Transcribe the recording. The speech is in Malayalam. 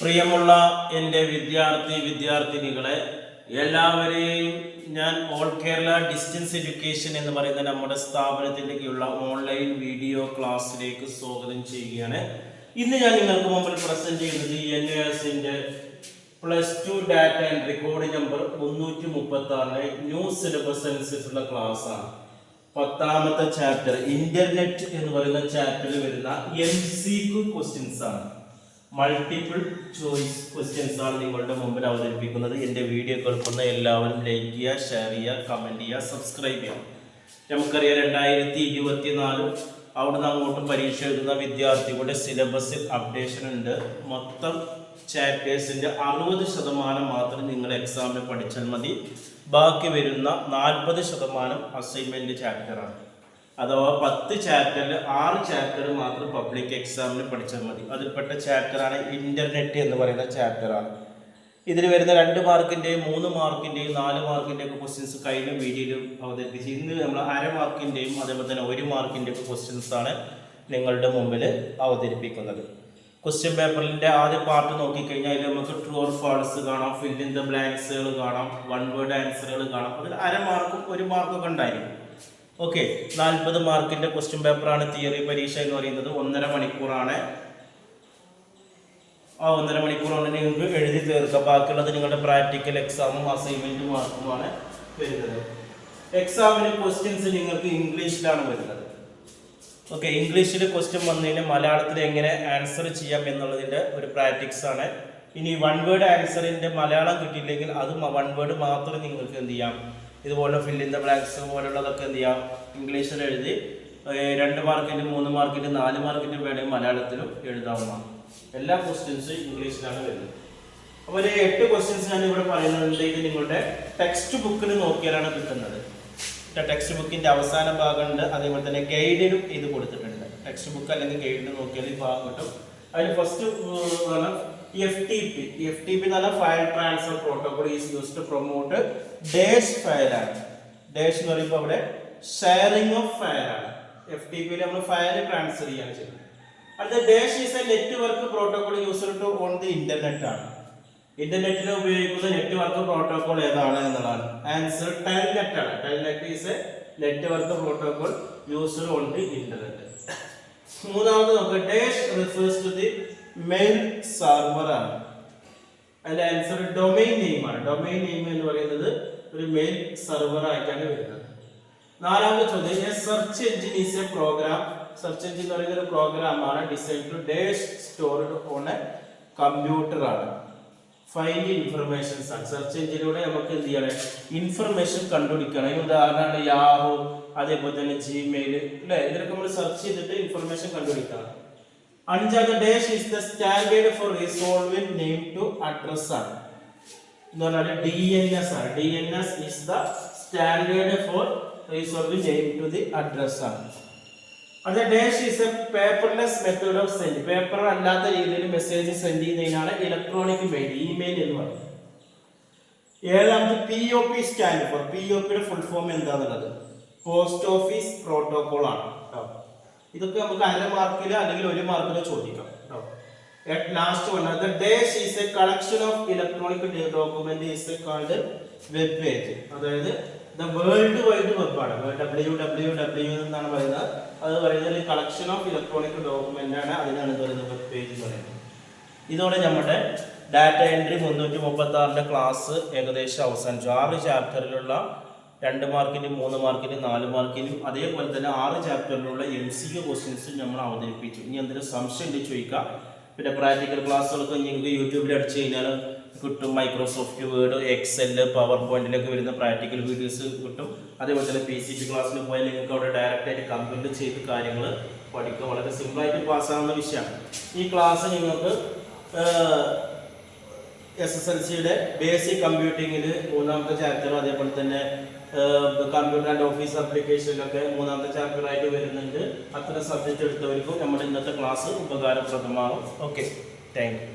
പ്രിയമുള്ള എൻ്റെ വിദ്യാർത്ഥിനികളെ എല്ലാവരെയും ഞാൻ ഓൾ കേരള ഡിസ്റ്റൻസ് എഡ്യൂക്കേഷൻ എന്ന് പറയുന്ന നമ്മുടെ സ്ഥാപനത്തിലേക്കുള്ള ഓൺലൈൻ വീഡിയോ ക്ലാസ്സിലേക്ക് സ്വാഗതം ചെയ്യുകയാണ്. ഇന്ന് ഞാൻ നിങ്ങൾക്ക് മുമ്പിൽ പ്രസന്റ് ചെയ്യുന്നത് NUSന്റെ +2 data entry code number 336 new syllabus അനുസരിച്ചുള്ള ക്ലാസ് ആണ്. 10ാമത്തെ ചാപ്റ്റർ ഇന്റർനെറ്റ് എന്ന് പറയുന്ന ചാപ്റ്ററിൽ വരുന്ന MCQ ക്വസ്റ്റ്യൻസ് ആണ്. മൾട്ടിപ്പിൾ ചോയ്സ് ക്വസ്റ്റ്യൻസ് ആണ് നിങ്ങളുടെ മുമ്പിൽ അവതരിപ്പിക്കുന്നത്. എൻ്റെ വീഡിയോ കേൾക്കുന്ന എല്ലാവരും ലൈക്ക് ചെയ്യുക, ഷെയർ ചെയ്യുക, കമൻറ്റ് ചെയ്യുക, സബ്സ്ക്രൈബ് ചെയ്യുക. നമുക്കറിയാം 2024 അവിടുന്ന് അങ്ങോട്ട് പരീക്ഷ എഴുതുന്ന വിദ്യാർത്ഥികളുടെ സിലബസിൽ അപ്ഡേഷൻ ഉണ്ട്. മൊത്തം ചാപ്റ്റേഴ്സിൻ്റെ 60% മാത്രം നിങ്ങൾ എക്സാമിന് പഠിച്ചാൽ മതി. ബാക്കി വരുന്ന 40% അസൈൻമെൻറ്റ് ചാപ്റ്ററാണ്. അഥവാ 10 ചാപ്റ്ററിൽ 6 ചാപ്റ്റർ മാത്രം പബ്ലിക് എക്സാമിന് പഠിച്ചാൽ മതി. അതിൽപ്പെട്ട ചാപ്റ്ററാണ് ഇൻ്റർനെറ്റ് എന്ന് പറയുന്ന ചാപ്റ്ററാണ്. ഇതിൽ വരുന്ന 2 മാർക്കിൻ്റെയും 3 മാർക്കിൻ്റെയും 4 മാർക്കിൻ്റെയും ഒക്കെ ക്വസ്റ്റ്യൻസ് കഴിഞ്ഞ വീഡിയോയിൽ അവതരിപ്പിച്ച് ഇന്ന് നമ്മൾ 1/2 മാർക്കിൻ്റെയും അതേപോലെ തന്നെ 1 മാർക്കിൻ്റെയും ക്വസ്റ്റ്യൻസ് ആണ് നിങ്ങളുടെ മുമ്പിൽ അവതരിപ്പിക്കുന്നത്. ക്വസ്റ്റ്യൻ പേപ്പറിൻ്റെ ആദ്യ പാർട്ട് നോക്കിക്കഴിഞ്ഞാൽ അതിൽ നമുക്ക് ട്രൂ ഓർ ഫാൾസ് കാണാം, ഫിൽ ഇൻ ദ ബ്ലാങ്ക്സുകൾ കാണാം, 1 വേർഡ് ആൻസറുകൾ കാണാം. അതിൽ 1/2 മാർക്കും 1 മാർക്കൊക്കെ ഉണ്ടായിരിക്കും. ഓക്കെ, 40 മാർക്കിൻ്റെ ക്വസ്റ്റ്യൻ പേപ്പറാണ് തിയറി പരീക്ഷ എന്ന് പറയുന്നത്. 1.5 മണിക്കൂറാണ്. ആ 1.5 മണിക്കൂർ കൊണ്ട് നിങ്ങൾക്ക് എഴുതി തീർക്കുക. ബാക്കിയുള്ളത് നിങ്ങളുടെ പ്രാക്ടിക്കൽ എക്സാമും അസൈൻമെൻറ്റ് മാർക്കുമാണ് വരുന്നത്. എക്സാമിന് ക്വസ്റ്റ്യൻസ് നിങ്ങൾക്ക് ഇംഗ്ലീഷിലാണ് വരുന്നത്. ഓക്കെ, ഇംഗ്ലീഷിൽ ക്വസ്റ്റ്യൻ വന്നതിന് മലയാളത്തിൽ എങ്ങനെ ആൻസർ ചെയ്യാം എന്നുള്ളതിൻ്റെ ഒരു പ്രാക്ടീസ് ആണ്. ഇനി 1 വേർഡ് ആൻസറിൻ്റെ മലയാളം കിട്ടിയില്ലെങ്കിൽ അത് 1 വേർഡ് മാത്രം നിങ്ങൾക്ക് എന്ത് ചെയ്യാം, ഇതുപോലെ ഫിൽ ഇൻ ദ ബ്ലാങ്ക്സ് പോലുള്ളതൊക്കെ എന്ത് ചെയ്യാം ഇംഗ്ലീഷിൽ എഴുതി 2 മാർക്കിൻ്റെ 3 മാർക്കിൻ്റെ 4 മാർക്കിൻ്റെ വേണമെങ്കിൽ മലയാളത്തിലും എഴുതാവുന്നതാണ്. എല്ലാ ക്വസ്റ്റ്യൻസും ഇംഗ്ലീഷിലാണ് വരുന്നത്. അപ്പോൾ ഒരു 8 ക്വസ്റ്റ്യൻസ് ഞാൻ ഇവിടെ പറയുന്നുണ്ടെങ്കിൽ നിങ്ങളുടെ ടെക്സ്റ്റ് ബുക്കിൽ നോക്കിയാലാണ് കിട്ടുന്നത്. ടെക്സ്റ്റ് ബുക്കിൻ്റെ അവസാന ഭാഗമുണ്ട്, അതേപോലെ തന്നെ ഗൈഡിലും ഇത് കൊടുത്തിട്ടുണ്ട്. ടെക്സ്റ്റ് ബുക്ക് അല്ലെങ്കിൽ ഗൈഡിൽ നോക്കിയാൽ ഈ ഭാഗം കിട്ടും. അതിൽ ഫസ്റ്റ് FTP എന്ന് പറഞ്ഞാൽ file transfer protocol is used to promote dash ഫയലാണ്. ഡാഷ് എന്ന് പറയുമ്പോൾ അവിടെ ഷെയറിംഗ് ഓഫ് ഫയലാണ്. FTPയിൽ നമ്മൾ ഫയൽ ട്രാൻസ്ഫർ ചെയ്യാണ് ചെയ്യുന്നത്. അടുത്ത dash is a network protocol used to on the internet ആണ്. ഇന്റർനെറ്റിൽ ഉപയോഗിക്കുന്ന നെറ്റ്വർക്ക് പ്രോട്ടോകോൾ ഏതാണ് എന്നുള്ളതാണ് ആൻസർ. ടെൽനെറ്റ് ആണ്. Telnet is a network protocol used on the internet. മൂന്നാമത് നമുക്ക് dash refers to the mail server ആണ്. അതിന്റെ ആൻസർ ഡൊമൈൻ നെയിം ആണ്. ഡൊമൈൻ നെയിം എന്ന് പറയുന്നത് ഒരു മെയിൽ സർവർ ആയിട്ടാണ് വരുന്നത്. നാലാമത്തെ ചോദ്യം search engine is a program. Search engine എന്ന് പറയുന്ന ഒരു പ്രോഗ്രാം ആണ് design to dash stored on a computer ആണ്. ഫൈൻഡ് ഇൻഫർമേഷൻസ് ആണ്. സെർച്ച് എഞ്ചിനിലൂടെ നമുക്ക് എന്ത് ചെയ്യണം, ഇൻഫർമേഷൻ കണ്ടുപിടിക്കണം. അതിന് ഉദാഹരണമാണ് യാഹൂ, അതേപോലെ തന്നെ Gmail അല്ലേ. ഇതിലൊക്കെ നമ്മൾ സെർച്ച് ചെയ്തിട്ട് ഇൻഫർമേഷൻ കണ്ടുപിടിക്കണം. അഞ്ചാമത്തെ dash is the standard for resolving name to address ആണ് എന്ന് പറഞ്ഞാൽ DNS ആണ്. DNS is the standard for resolving name to the address ആണ്. അത് dash is a paperless method of send. Paper അല്ലാത്ത രീതിയിൽ മെസ്സേജ് സെൻഡ് ചെയ്യുന്നതിനാണ് ഇലക്ട്രോണിക് മെയിൽ, ഇമെയിൽ എന്ന് പറയുന്നത്. ഏഴാമത് POP സ്റ്റാൻഡ് ഫോർ. POPയുടെ ഫുൾ ഫോം എന്താണെന്നുള്ളത് പോസ്റ്റ് ഓഫീസ് പ്രോട്ടോകോൾ ആണ്. ഇതൊക്കെ നമുക്ക് 1/2 മാർക്കിലോ അല്ലെങ്കിൽ 1 മാർക്കിലോ ചോദിക്കാം. Last one the dash is A collection of electronic document is called web page. അതായത് ദ വേൾഡ് വൈഡ് വെബ് ആണ്. www എന്നാണ് പറയുന്നത്. അത് പറയുന്നത് കളക്ഷൻ ഓഫ് ഇലക്ട്രോണിക് ഡോക്യുമെന്റ് ആണ്. അതിനാണ് ഇത് പറയുന്നത് വെബ് പേജ് എന്ന് പറയുന്നത്. ഇതോടെ നമ്മുടെ ഡാറ്റ എൻട്രി 336 ക്ലാസ് ഏകദേശം അവസാനിച്ചു. 6 ചാപ്റ്ററിലുള്ള 2 മാർക്കിനും 3 മാർക്കിനും 4 മാർക്കിനും അതേപോലെ തന്നെ 6 ചാപ്റ്ററിലുള്ള MCQ ക്വസ്റ്റ്യൻസ് നമ്മൾ അവതരിപ്പിച്ചു. ഇനി എന്തെങ്കിലും സംശയം ഉണ്ടെങ്കിൽ ചോദിക്കാം. പിന്നെ പ്രാക്ടിക്കൽ ക്ലാസ്സുകളൊക്കെ നിങ്ങൾക്ക് യൂട്യൂബിൽ അടിച്ചു കഴിഞ്ഞാൽ കിട്ടും. മൈക്രോസോഫ്റ്റ് വേർഡ്, എക്സെൽ, പവർ പോയിന്റിലൊക്കെ വരുന്ന പ്രാക്ടിക്കൽ വീഡിയോസ് കിട്ടും. അതേപോലെ തന്നെ PCP ക്ലാസ്സിൽ പോയാൽ നിങ്ങൾക്ക് അവിടെ ഡയറക്റ്റായിട്ട് കമ്പ്യൂട്ടർ ചെയ്ത് കാര്യങ്ങൾ പഠിക്കുക. വളരെ സിമ്പിളായിട്ട് പാസ്സാകുന്ന വിഷയമാണ്. ഈ ക്ലാസ് നിങ്ങൾക്ക് SSLCയുടെ ബേസിക് കമ്പ്യൂട്ടിങ്ങിൽ 3ാമത്തെ ചാപ്റ്ററും അതേപോലെ തന്നെ കമ്പ്യൂട്ടർ ആൻഡ് ഓഫീസ് ആപ്ലിക്കേഷനിലൊക്കെ 3ാമത്തെ ചാപ്റ്ററായിട്ട് വരുന്നുണ്ട്. അത്തരം സബ്ജക്റ്റ് എടുത്തവർക്കും നമ്മുടെ ഇന്നത്തെ ക്ലാസ് ഉപകാരപ്രദമാകും. Okay, thank U.